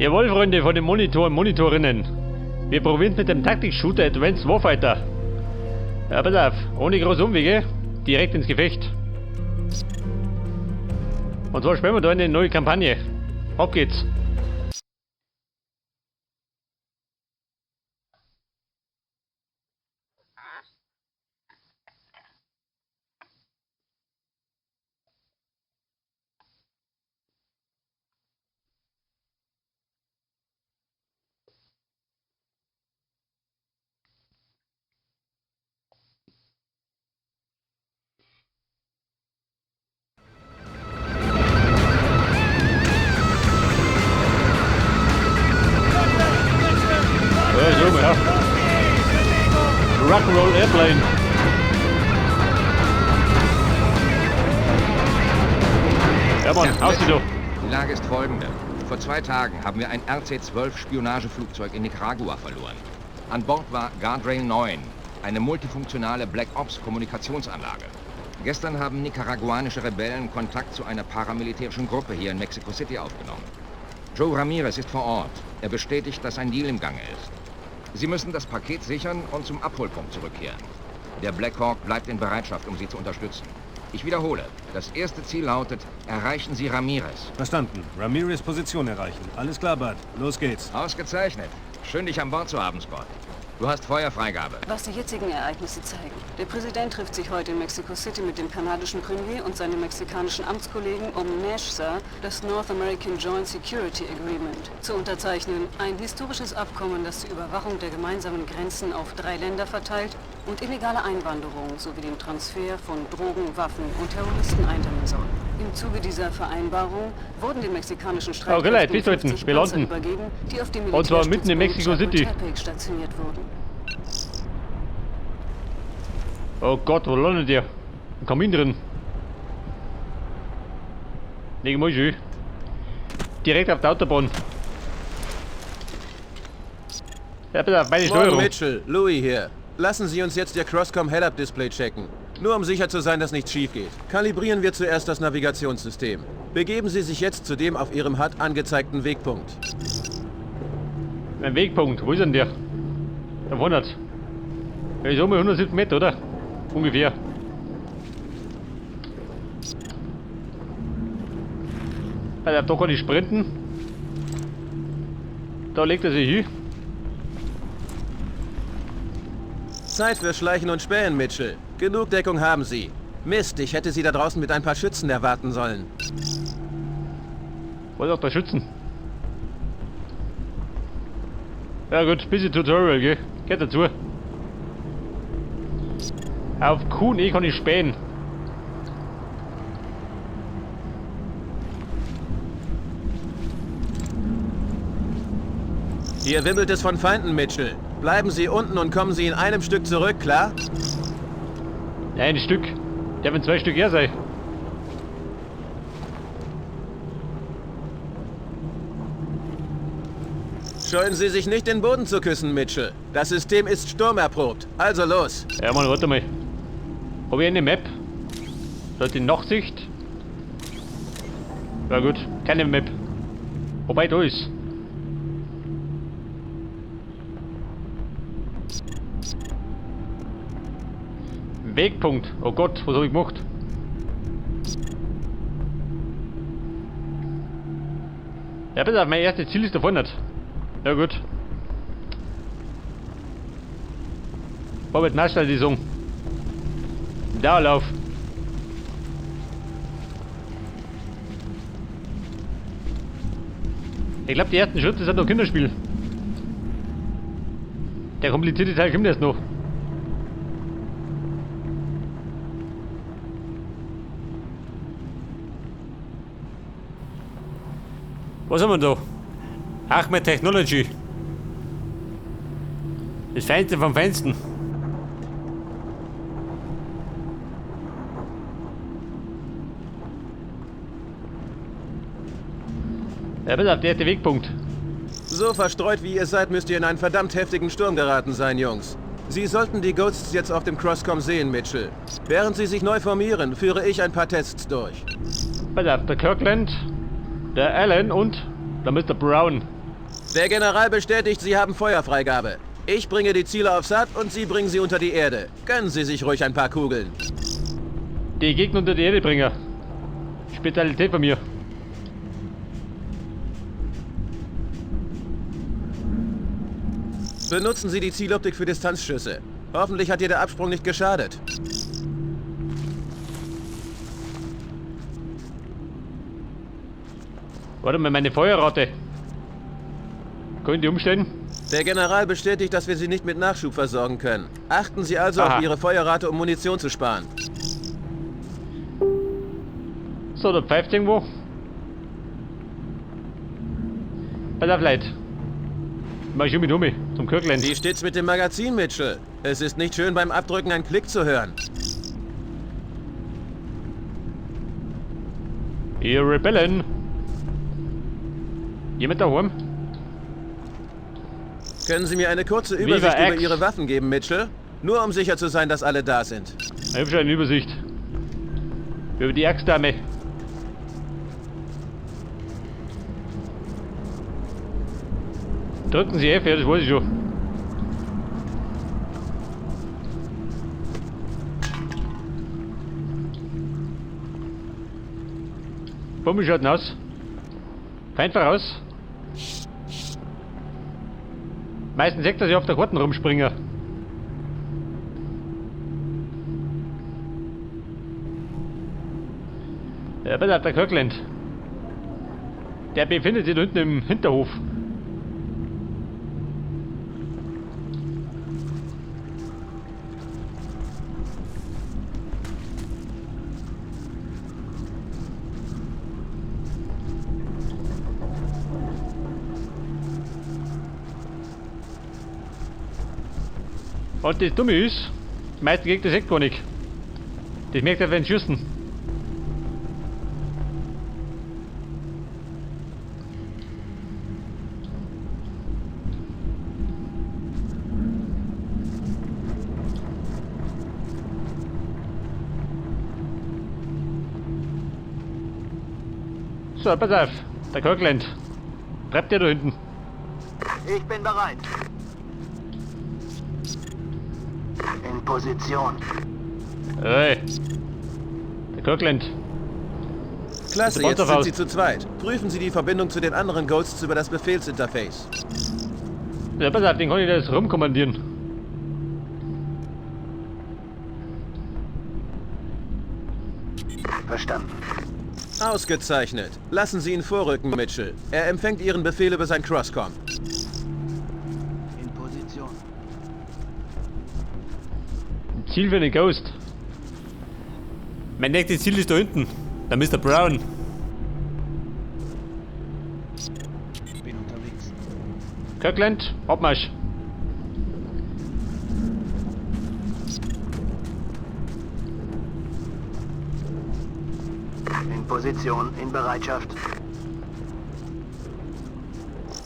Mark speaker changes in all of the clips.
Speaker 1: Jawohl, Freunde von den Monitorinnen. Wir probieren mit dem Taktik-Shooter Advanced Warfighter. Ja, pass auf, ohne große Umwege, direkt ins Gefecht. Und zwar spielen wir da eine neue Kampagne. Ab geht's. Ja. Rock'n'Roll Airplane. Ja Mann, aus die doch.
Speaker 2: Die Lage ist folgende. Vor 2 Tagen haben wir ein RC-12 Spionageflugzeug in Nicaragua verloren. An Bord war Guardrail 9, eine multifunktionale Black Ops Kommunikationsanlage. Gestern haben nicaraguanische Rebellen Kontakt zu einer paramilitärischen Gruppe hier in Mexico City aufgenommen. Joe Ramirez ist vor Ort. Er bestätigt, dass ein Deal im Gange ist. Sie müssen das Paket sichern und zum Abholpunkt zurückkehren. Der Black Hawk bleibt in Bereitschaft, um Sie zu unterstützen. Ich wiederhole, das erste Ziel lautet, erreichen Sie Ramirez.
Speaker 3: Verstanden. Ramirez Position erreichen. Alles klar, Bud. Los geht's.
Speaker 2: Ausgezeichnet. Schön, dich an Bord zu haben, Scott. Du hast Feuerfreigabe.
Speaker 4: Was die jetzigen Ereignisse zeigen. Der Präsident trifft sich heute in Mexico City mit dem kanadischen Premier und seinem mexikanischen Amtskollegen, um NASHSA, das North American Joint Security Agreement, zu unterzeichnen. Ein historisches Abkommen, das die Überwachung der gemeinsamen Grenzen auf 3 Länder verteilt und illegale Einwanderung sowie den Transfer von Drogen, Waffen und Terroristen eindämmen soll. Im Zuge dieser Vereinbarung wurden den mexikanischen Streitkräften 50 Panzer übergeben, die auf dem
Speaker 1: und zwar mitten in Mexico City
Speaker 4: stationiert wurden.
Speaker 1: Oh Gott, wo landet ihr? Im Kamin drin. Legen wir schön. Direkt auf der Autobahn. Ja, bitte auf meine Steuerung.
Speaker 5: Mitchell, Louis hier. Lassen Sie uns jetzt Ihr Crosscom Head-Up-Display checken. Nur um sicher zu sein, dass nichts schief geht. Kalibrieren wir zuerst das Navigationssystem. Begeben Sie sich jetzt zu dem auf Ihrem HUD angezeigten Wegpunkt.
Speaker 1: Mein Wegpunkt, wo ist denn der? Am 100. Ja, ich sag mal 107 Meter, oder? Ungefähr. Also, da kann ich sprinten. Da legt er sich hin.
Speaker 5: Zeit für Schleichen und Spähen, Mitchell. Genug Deckung haben Sie. Mist, ich hätte Sie da draußen mit ein paar Schützen erwarten sollen.
Speaker 1: Was auch da Schützen? Ja gut, bisschen Tutorial, gell? Geht dazu. Auf Q&E kann ich spähen.
Speaker 5: Hier wimmelt es von Feinden, Mitchell. Bleiben Sie unten und kommen Sie in einem Stück zurück, klar?
Speaker 1: Ja, ein Stück. Der wird 2 Stück her sein.
Speaker 5: Scheuen Sie sich nicht den Boden zu küssen, Mitchell. Das System ist sturmerprobt. Also los.
Speaker 1: Ja, Mann, warte mal. Hab ich eine Map? Da ist die Nachtsicht. Ja gut, keine Map. Wobei da ist. Wegpunkt. Oh Gott, was habe ich gemacht? Ja, pass auf, mein erstes Ziel ist davon nicht. Ja gut. Robert Naschler, die Song. Dauerlauf. Ich glaube, die ersten Schritte sind noch Kinderspiel. Der komplizierte Teil kommt erst noch. Was haben wir da? Achmed Technology. Das Feinste vom Feinsten. Ja, pass auf, der erste Wegpunkt.
Speaker 5: So verstreut wie ihr seid, müsst ihr in einen verdammt heftigen Sturm geraten sein, Jungs. Sie sollten die Ghosts jetzt auf dem Crosscom sehen, Mitchell. Während sie sich neu formieren, führe ich ein paar Tests durch.
Speaker 1: Pass auf, der Kirkland, der Allen und der Mr. Brown.
Speaker 5: Der General bestätigt, Sie haben Feuerfreigabe. Ich bringe die Ziele aufs Hut und Sie bringen sie unter die Erde. Gönnen Sie sich ruhig ein paar Kugeln.
Speaker 1: Die Gegner unter die Erde bringen. Spezialität von mir.
Speaker 5: Benutzen Sie die Zieloptik für Distanzschüsse. Hoffentlich hat dir der Absprung nicht geschadet.
Speaker 1: Warte mal, meine Feuerrate. Können die umstellen?
Speaker 5: Der General bestätigt, dass wir Sie nicht mit Nachschub versorgen können. Achten Sie also
Speaker 1: Aha.
Speaker 5: auf Ihre Feuerrate, um Munition zu sparen.
Speaker 1: So, da pfeift irgendwo. Pass auf, Leute. Mach ich mit um, zum Kirkland.
Speaker 5: Wie steht's mit dem Magazin, Mitchell? Es ist nicht schön, beim Abdrücken einen Klick zu hören.
Speaker 1: Ihr Rebellen. Jemand daheim?
Speaker 5: Können Sie mir eine kurze
Speaker 1: Viva
Speaker 5: Übersicht über
Speaker 1: X.
Speaker 5: Ihre Waffen geben, Mitchell? Nur um sicher zu sein, dass alle da sind.
Speaker 1: Ich hab schon eine Übersicht. Über die Axtdame. Drücken Sie F, ja, das weiß ich schon. Bummel schaut aus. Feind voraus. Meistens sagt, dass ich auf der Karten rumspringe. Ja, pass auf, der Kirkland. Der befindet sich da unten im Hinterhof. Und das Dumme ist, die meisten Gegner sagt gar nicht. Das merkt er, wenn sie schießen. So, pass auf, der Kirkland. Treibt der da hinten.
Speaker 6: Ich bin bereit. In Position.
Speaker 1: Hey. Der Kirkland.
Speaker 5: Klasse,
Speaker 1: Der
Speaker 5: jetzt
Speaker 1: Panzer
Speaker 5: sind
Speaker 1: raus.
Speaker 5: Sie zu zweit. Prüfen Sie die Verbindung zu den anderen Ghosts über das Befehlsinterface.
Speaker 1: Ja, pass auf, den kann ich das rumkommandieren.
Speaker 6: Verstanden.
Speaker 5: Ausgezeichnet. Lassen Sie ihn vorrücken, Mitchell. Er empfängt Ihren Befehl über sein Crosscom.
Speaker 6: In Position.
Speaker 1: Ziel für den Ghost. Mein nächstes Ziel ist da hinten. Der Mr. Brown.
Speaker 6: Bin unterwegs.
Speaker 1: Kirkland, Abmarsch.
Speaker 6: In Position. In Bereitschaft.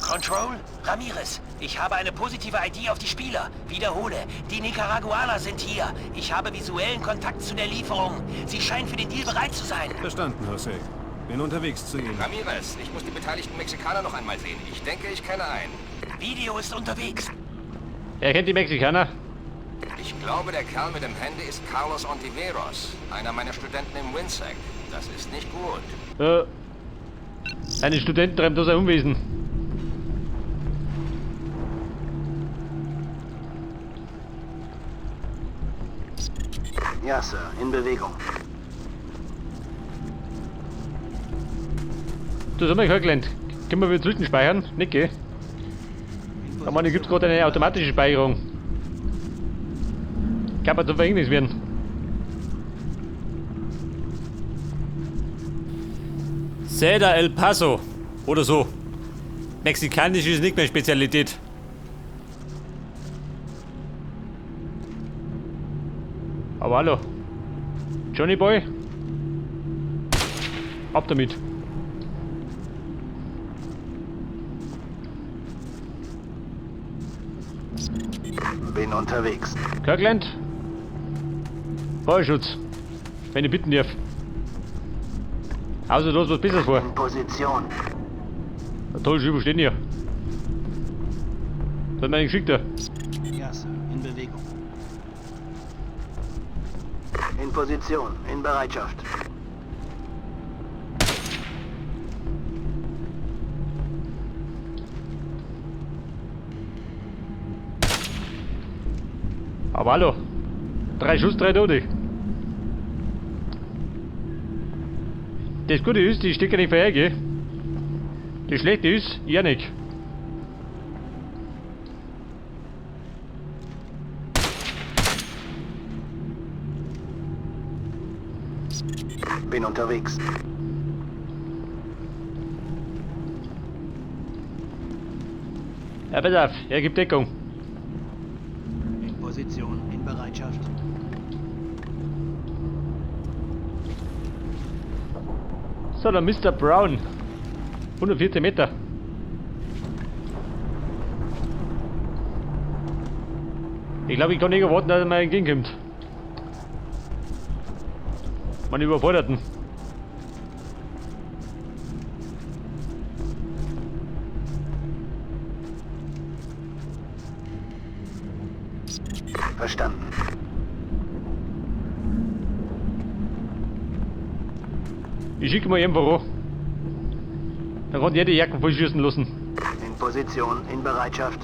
Speaker 7: Control? Ramirez, ich habe eine positive ID auf die Spieler. Wiederhole, die Nicaraguaner sind hier. Ich habe visuellen Kontakt zu der Lieferung. Sie scheinen für den Deal bereit zu sein.
Speaker 3: Verstanden, Jose. Bin unterwegs zu Ihnen.
Speaker 2: Ramirez, ich muss die beteiligten Mexikaner noch einmal sehen. Ich denke, ich kenne einen.
Speaker 7: Video ist unterwegs.
Speaker 1: Er kennt die Mexikaner.
Speaker 2: Ich glaube, der Kerl mit dem Handy ist Carlos Ontiveros, einer meiner Studenten im WinSec. Das ist nicht gut.
Speaker 1: Seine Studenten treiben da sein Unwesen.
Speaker 6: Ja, Sir. In Bewegung.
Speaker 1: Du sag mal, Kirkland, können wir wieder zwischenspeichern? Nicht, gell? Da meine, gibt's gerade eine automatische Speicherung. Kann man zum Verhängnis werden. Cedar El Paso. Oder so. Mexikanisch ist nicht mehr Spezialität. Aber hallo. Johnny Boy? Ab damit.
Speaker 6: Bin unterwegs.
Speaker 1: Kirkland? Feuerschutz. Wenn ich bitten darf. Außer du hast was Besseres vor.
Speaker 6: In Position.
Speaker 1: Toll, Schüber stehen hier. Was hat man denn geschickt da?
Speaker 6: Ja, Sir. In Bewegung. In Position. In Bereitschaft.
Speaker 1: Aber hallo. 3 Schuss, 3 Tote. Das Gute ist, die stecken nicht vorher, gell? Das Schlechte ist, ja nicht.
Speaker 6: Bin unterwegs.
Speaker 1: Ja, pass auf, er gibt Deckung.
Speaker 6: In Position. In Bereitschaft.
Speaker 1: So, der Mr. Brown. 114 Meter. Ich glaube, ich kann nicht erwarten, dass er mir entgegenkommt. Man Überforderten.
Speaker 6: Verstanden.
Speaker 1: Ich schicke mal einfach an. Dann kann jeder die Jacken vollschießen lassen.
Speaker 6: In Position. In Bereitschaft.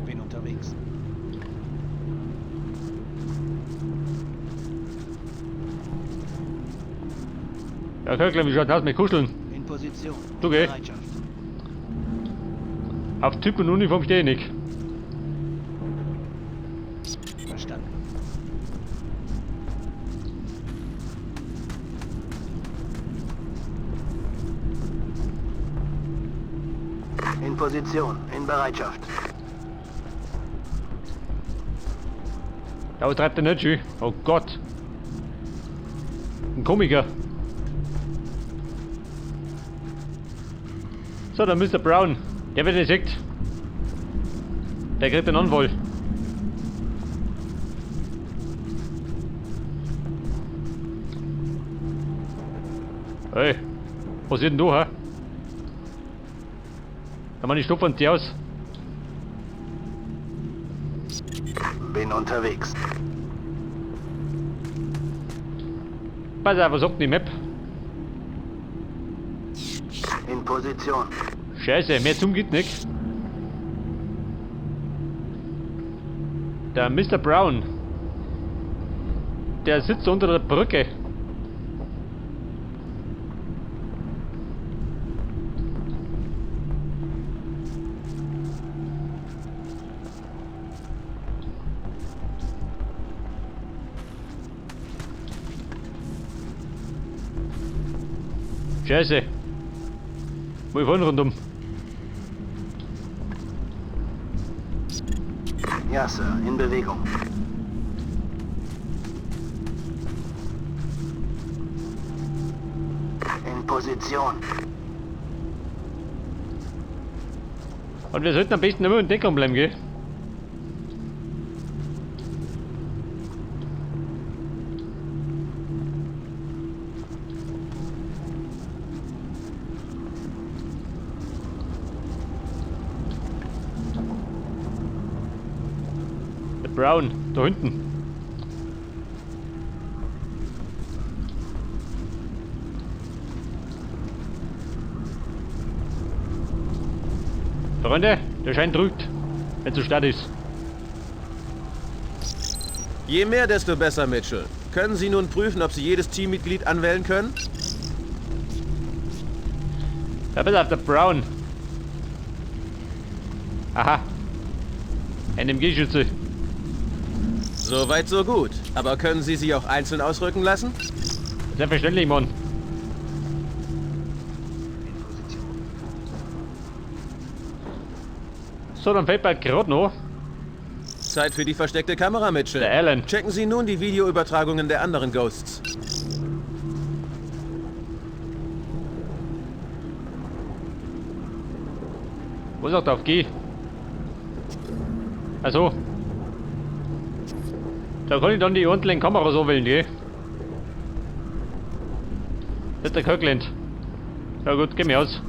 Speaker 6: Bin unterwegs.
Speaker 1: Ja, Köckler, wie schaut's aus mit Kuscheln?
Speaker 6: In Position.
Speaker 1: Du
Speaker 6: In
Speaker 1: geh.
Speaker 6: Bereitschaft.
Speaker 1: Auf Typ und Uniform stehe ich nicht.
Speaker 6: Verstanden. In Position. In Bereitschaft.
Speaker 1: Ja, was treibt der nicht schön? Oh Gott. Ein Komiker. So, der Mr. Brown. Der wird entdeckt. Der kriegt einen Anfall. Hey, was ist denn du, hä? Ja, man, ich stopfen die aus.
Speaker 6: Bin unterwegs.
Speaker 1: Pass auf, was sagt denn die Map?
Speaker 6: In Position.
Speaker 1: Scheiße, mehr zum geht nicht. Der Mr. Brown. Der sitzt unter der Brücke. Scheiße. Wir fahren rundum.
Speaker 6: Ja, Sir. In Bewegung. In Position.
Speaker 1: Und wir sollten am besten immer in Deckung bleiben, gell? Der Brown, da hinten. Freunde, der Schein drückt, wenn es so stark ist.
Speaker 5: Je mehr, desto besser, Mitchell. Können Sie nun prüfen, ob Sie jedes Teammitglied anwählen können?
Speaker 1: Ja, pass auf, der Brown. Aha. Ein MG-Schütze.
Speaker 5: Soweit, so gut. Aber können Sie sie auch einzeln ausrücken lassen?
Speaker 1: Selbstverständlich, Mann. So, dann fällt mir gerade noch
Speaker 5: Zeit für die versteckte Kamera, Mitchell.
Speaker 1: der Alan.
Speaker 5: Checken Sie nun die Videoübertragungen der anderen Ghosts.
Speaker 1: Wo sagt er auf G? Also. Da kann ich dann die ordentlichen Kameras so wählen, gell? Das ist der Kirkland. Ja gut, geh mir aus.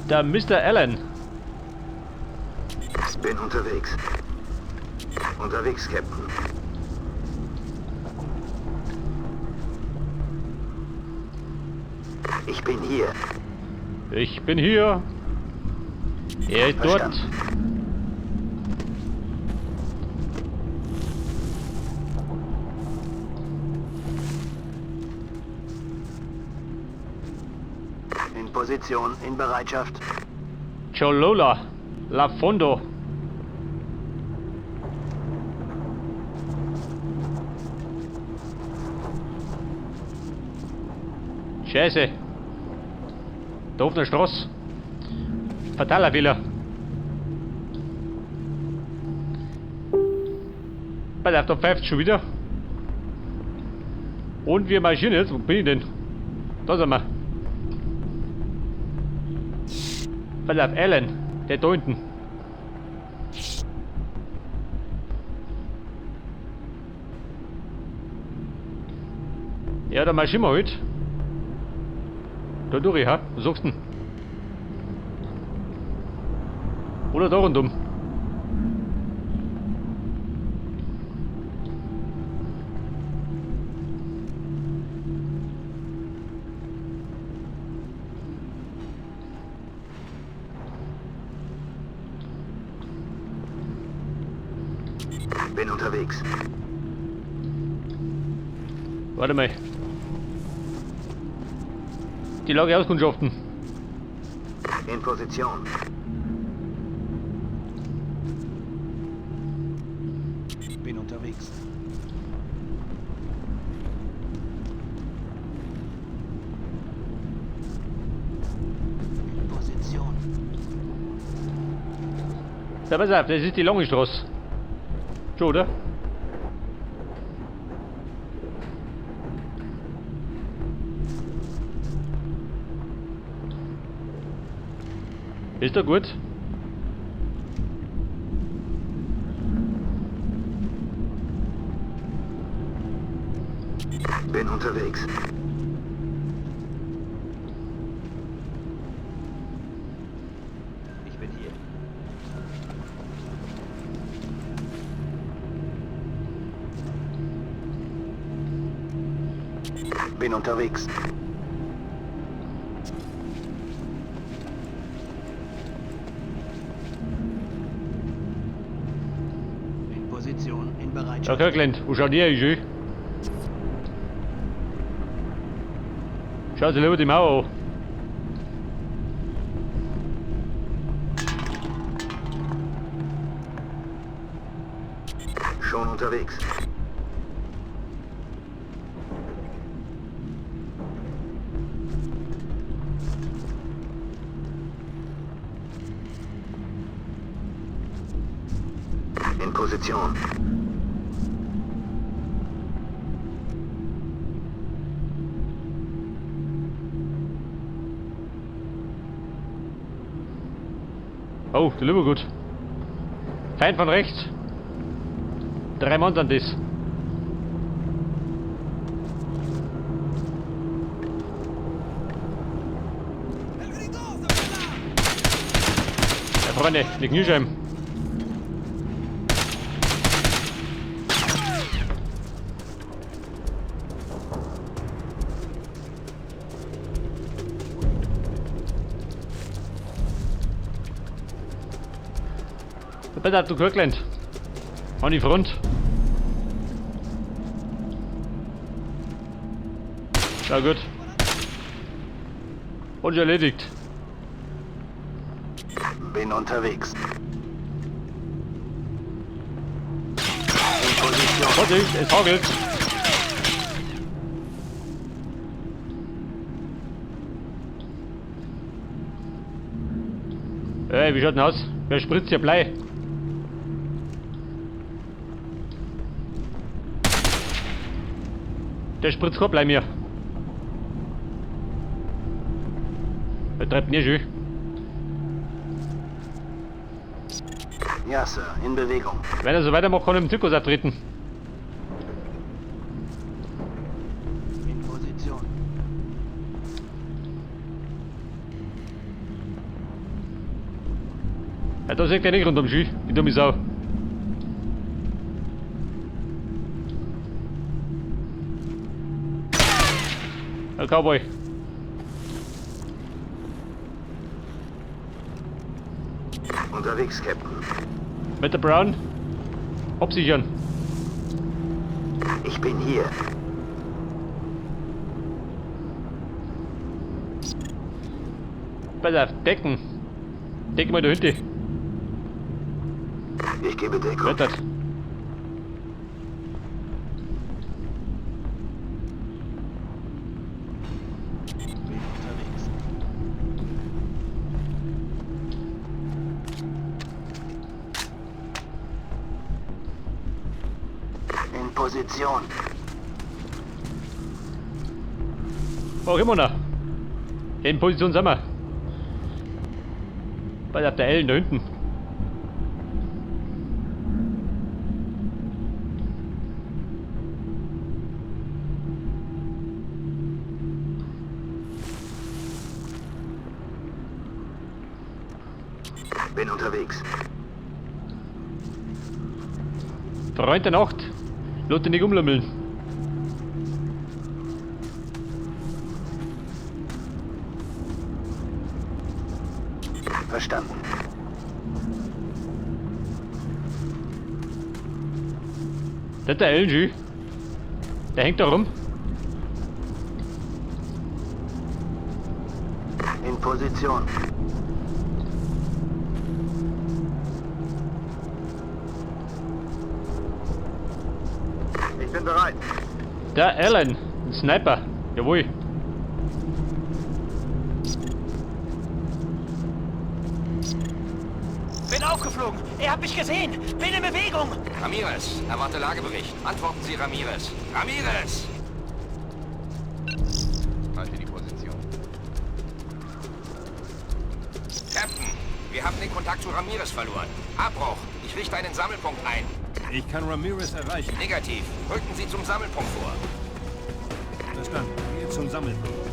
Speaker 1: Der Mr. Allen.
Speaker 6: Bin unterwegs. Unterwegs, Captain. Ich bin hier.
Speaker 1: Ich bin hier. Er ist dort.
Speaker 6: Verstanden. In Position, in Bereitschaft.
Speaker 1: Cholola. La Fondo. Scheiße. Da auf der Straße. Fataler Fehler. Pass auf, da pfeift schon wieder. Und wir marschieren jetzt. Wo bin ich denn? Da sind wir. Pass auf, Alan. Der da unten. Ja, da marschieren wir heute. Da durch, ha? Was sagst du denn? Oder da rundum?
Speaker 6: Bin unterwegs.
Speaker 1: Warte mal. Die Lageauskundschaften.
Speaker 6: In Position.
Speaker 3: Bin unterwegs.
Speaker 7: In Position.
Speaker 1: Ja, pass auf, das ist die lange Straße. Schon, oder? Ist doch gut.
Speaker 6: Bin unterwegs.
Speaker 7: Ich bin hier.
Speaker 6: Bin unterwegs.
Speaker 7: In Position, in
Speaker 1: Ja,
Speaker 7: Bereitschaft.
Speaker 1: Kirkland, wo schaut ihr eigentlich? Schau sie lieber die Mauer an.
Speaker 6: Schon unterwegs. In Position.
Speaker 1: Oh, der lieber gut. Feind von rechts. 3 Mann sind das. Ja, Freunde, die Kniescheiben. Bitte, du Kirkland. An die Front. Ja gut. Und erledigt.
Speaker 6: Bin unterwegs. In Position.
Speaker 1: Vorsicht, es hagelt. Wie schaut denn aus? Wer spritzt hier Blei? Der spritzt kein Blei mehr. Er treibt nicht schön.
Speaker 6: Ja, Sir. In Bewegung.
Speaker 1: Wenn er so weitermacht, kann er im Zirkus abtreten. Ja, da sagt er nicht rundum Schü, die dumme Sau. Ein Cowboy.
Speaker 6: Unterwegs, Captain.
Speaker 1: Mit der Brown. Absichern.
Speaker 6: Ich bin hier.
Speaker 1: Pass auf, decken. Decken mal da hinten.
Speaker 6: Ich gebe Deckung.
Speaker 1: Wettert.
Speaker 6: In Position.
Speaker 1: Auch immer noch. In Position sind wir. Pass auf der Ellen da hinten.
Speaker 6: Bin unterwegs.
Speaker 1: Freund der Nacht. Lass dich nicht umlümmeln.
Speaker 6: Verstanden.
Speaker 1: Das ist der Ellen, der hängt da rum.
Speaker 6: In Position. Ich bin bereit.
Speaker 1: Der Allen, ein Sniper. Jawohl.
Speaker 7: Bin aufgeflogen. Er hat mich gesehen. Bin in Bewegung.
Speaker 2: Ramirez, erwarte Lagebericht. Antworten Sie, Ramirez. Ramirez! Halte die Position. Captain, wir haben den Kontakt zu Ramirez verloren. Abbruch. Ich richte einen Sammelpunkt ein.
Speaker 3: Ich kann Ramirez erreichen.
Speaker 2: Negativ. Rücken Sie zum Sammelpunkt vor.
Speaker 3: Verstanden. Gehe zum Sammelpunkt.